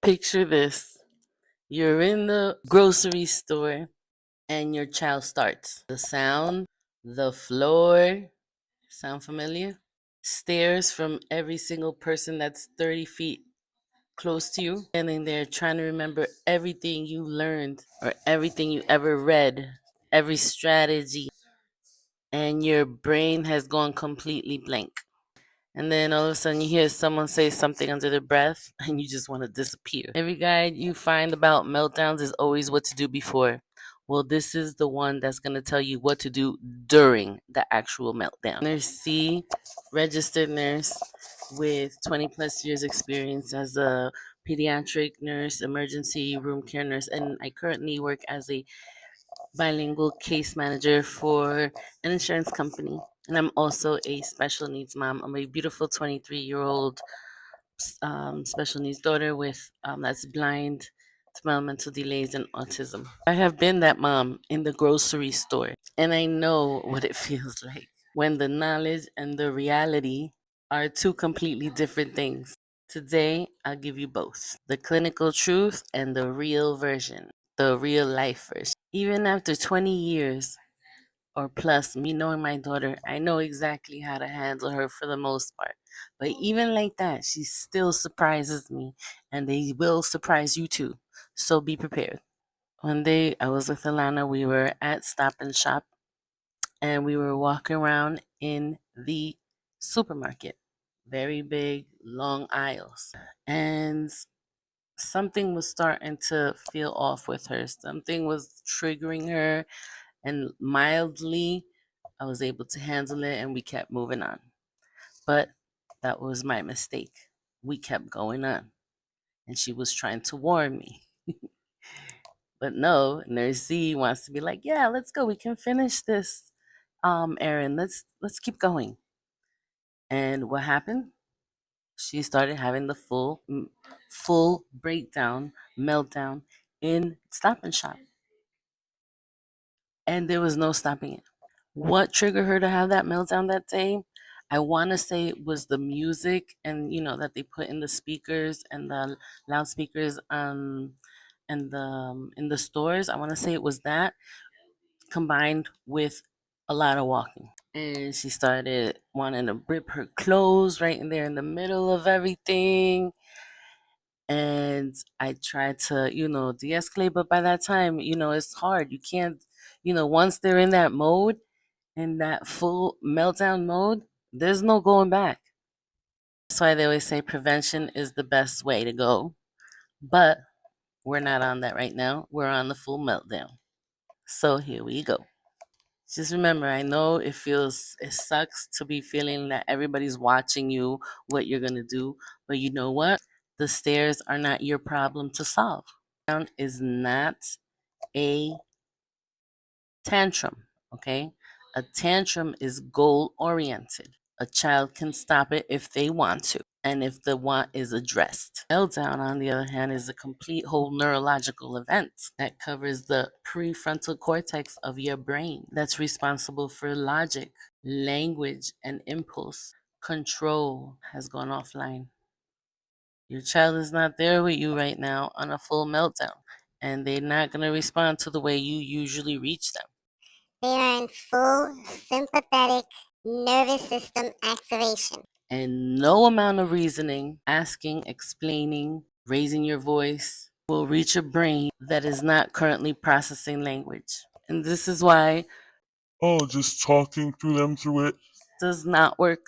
Picture this. You're in the grocery store and your child starts. The sound, the floor, sound familiar? Stares from every single person that's 30 feet close to you, standing there trying to remember everything you learned or everything you ever read, every strategy, and your brain has gone completely blank. And then all of a sudden you hear someone say something under their breath and you just want to disappear. Every guide you find about meltdowns is always what to do before. Well, this is the one that's going to tell you what to do during the actual meltdown. Nurse C, registered nurse with 20 plus years experience as a pediatric nurse, emergency room care nurse, and I currently work as a bilingual case manager for an insurance company. And I'm also a special needs mom. I'm a beautiful 23-year-old special needs daughter with that's blind, developmental delays, and autism. I have been that mom in the grocery store, and I know what it feels like when the knowledge and the reality are two completely different things. Today, I'll give you both the clinical truth and the real version, the real life version. Even after 20 years or plus, me knowing my daughter, I know exactly how to handle her for the most part. But even like that, she still surprises me, and they will surprise you too. So be prepared. One day, I was with Alana. We were at Stop and Shop, and we were walking around in the supermarket. Very big, long aisles. And something was starting to feel off with her. Something was triggering her, and mildly, I was able to handle it and we kept moving on. But that was my mistake. We kept going on, and she was trying to warn me. But no, Nurse Z wants to be like, yeah, let's go. We can finish this errand. Let's keep going. And what happened? She started having the full breakdown, meltdown in Stop and Shop. And there was no stopping it. What triggered her to have that meltdown that day? I want to say it was the music and that they put in the speakers and the loudspeakers and the in the stores. I want to say it was that combined with a lot of walking. And she started wanting to rip her clothes right in there in the middle of everything. And I tried to, de-escalate, but by that time, it's hard. You can't, once they're in that mode, in that full meltdown mode, there's no going back. That's why they always say prevention is the best way to go. But we're not on that right now. We're on the full meltdown. So here we go. Just remember, I know it sucks to be feeling that everybody's watching you, what you're going to do. But you know what? The stairs are not your problem to solve. Is not a tantrum, okay? A tantrum is goal oriented. A child can stop it if they want to, and if the want is addressed. Meltdown, on the other hand, is a complete whole neurological event that covers the prefrontal cortex of your brain that's responsible for logic, language, and impulse. Control has gone offline. Your child is not there with you right now on a full meltdown, and they're not going to respond to the way you usually reach them. They are in full sympathetic nervous system activation. And no amount of reasoning, asking, explaining, raising your voice will reach a brain that is not currently processing language. And this is why just talking through them through it does not work.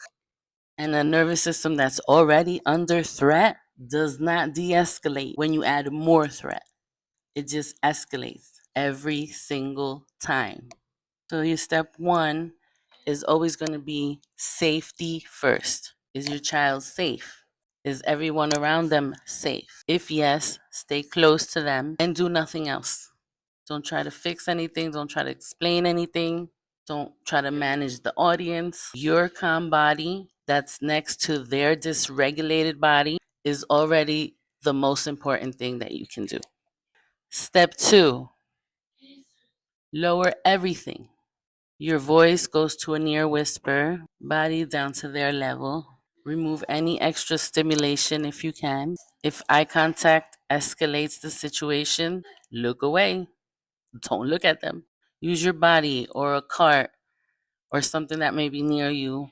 And a nervous system that's already under threat does not de escalate when you add more threat. It just escalates every single time. So your step one is always going to be safety first. Is your child safe? Is everyone around them safe? If yes, stay close to them and do nothing else. Don't try to fix anything. Don't try to explain anything. Don't try to manage the audience. Your calm body that's next to their dysregulated body is already the most important thing that you can do. Step two, lower everything. Your voice goes to a near whisper, body down to their level. Remove any extra stimulation if you can. If eye contact escalates the situation, look away. Don't look at them. Use your body or a cart or something that may be near you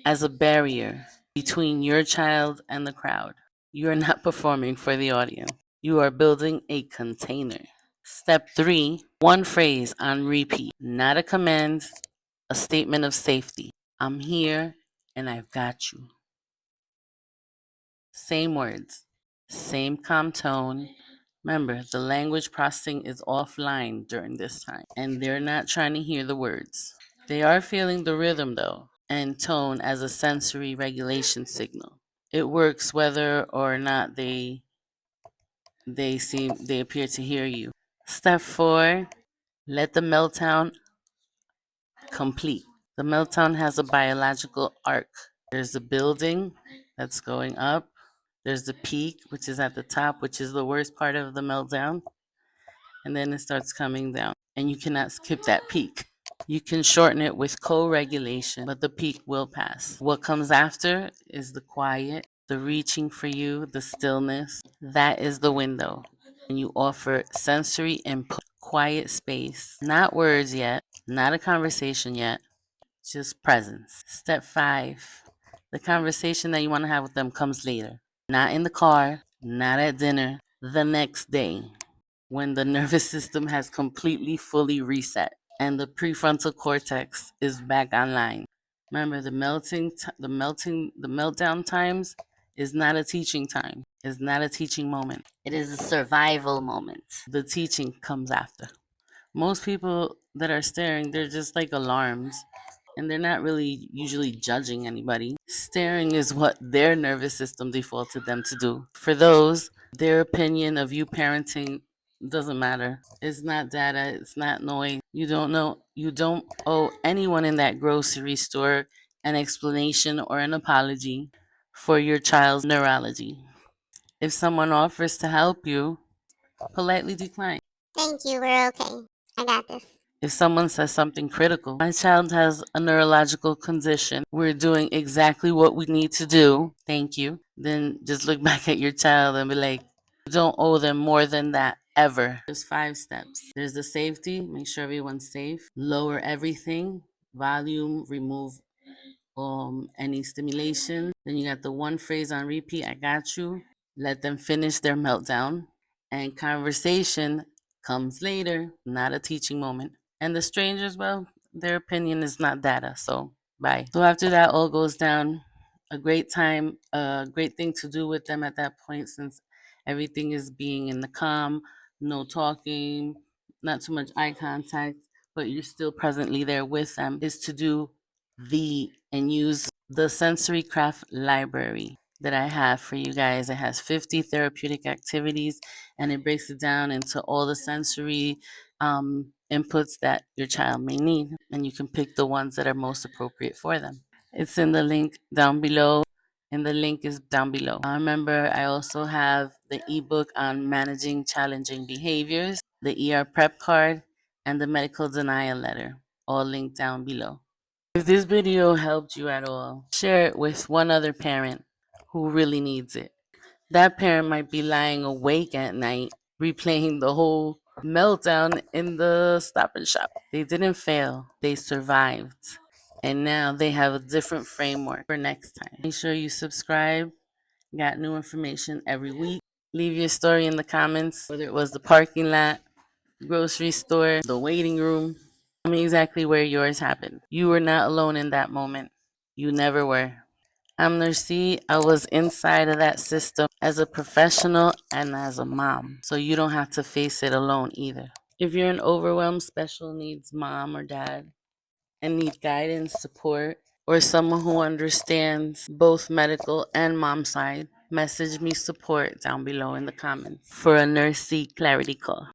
as a barrier between your child and the crowd. You are not performing for the audience. You are building a container. Step 3, one phrase on repeat, not a command, a statement of safety. I'm here and I've got you. Same words, same calm tone. Remember, the language processing is offline during this time, and they're not trying to hear the words. They are feeling the rhythm, though, and tone as a sensory regulation signal. It works whether or not they appear to hear you. Step 4, let the meltdown complete. The meltdown has a biological arc. There's the building that's going up. There's the peak, which is at the top, which is the worst part of the meltdown. And then it starts coming down. And you cannot skip that peak. You can shorten it with co-regulation, but the peak will pass. What comes after is the quiet, the reaching for you, the stillness. That is the window. And you offer sensory input, quiet space, not words yet, not a conversation yet, just presence. Step 5, the conversation that you want to have with them comes later. Not in the car, not at dinner, the next day when the nervous system has completely fully reset and the prefrontal cortex is back online. Remember, the meltdown times is not a teaching time. It's not a teaching moment. It is a survival moment. The teaching comes after. Most people that are staring, they're just like alarms and they're not really usually judging anybody. Staring is what their nervous system defaulted them to do. For those, their opinion of you parenting doesn't matter. It's not data, it's not noise. You don't owe anyone in that grocery store an explanation or an apology for your child's neurology. If someone offers to help you, politely decline. Thank you, we're okay. I got this. If someone says something critical, my child has a neurological condition, we're doing exactly what we need to do, thank you, then just look back at your child and be like, you don't owe them more than that ever. There's 5 steps. There's the safety, make sure everyone's safe, lower everything, volume, remove any stimulation. Then you got the one phrase on repeat, I got you. Let them finish their meltdown. And conversation comes later, not a teaching moment. And the strangers, well, their opinion is not data, so bye. So after that all goes down, a great time, a great thing to do with them at that point, since everything is being in the calm, no talking, not too much eye contact, but you're still presently there with them, is to do and use the sensory craft library that I have for you guys. It has 50 therapeutic activities and it breaks it down into all the sensory inputs that your child may need, and you can pick the ones that are most appropriate for them. It's in the link down below, and the link is down below. Remember, I also have the ebook on managing challenging behaviors, the ER prep card, and the medical denial letter, all linked down below. If this video helped you at all, share it with one other parent who really needs it. That parent might be lying awake at night, replaying the whole meltdown in the stop and shop. They didn't fail, they survived. And now they have a different framework for next time. Make sure you subscribe. Got new information every week. Leave your story in the comments, whether it was the parking lot, grocery store, the waiting room. Tell me exactly where yours happened. You were not alone in that moment. You never were. I'm Nurse Zee. I was inside of that system as a professional and as a mom, so you don't have to face it alone either. If you're an overwhelmed special needs mom or dad and need guidance, support, or someone who understands both medical and mom side, message me support down below in the comments for a Nurse Zee clarity call.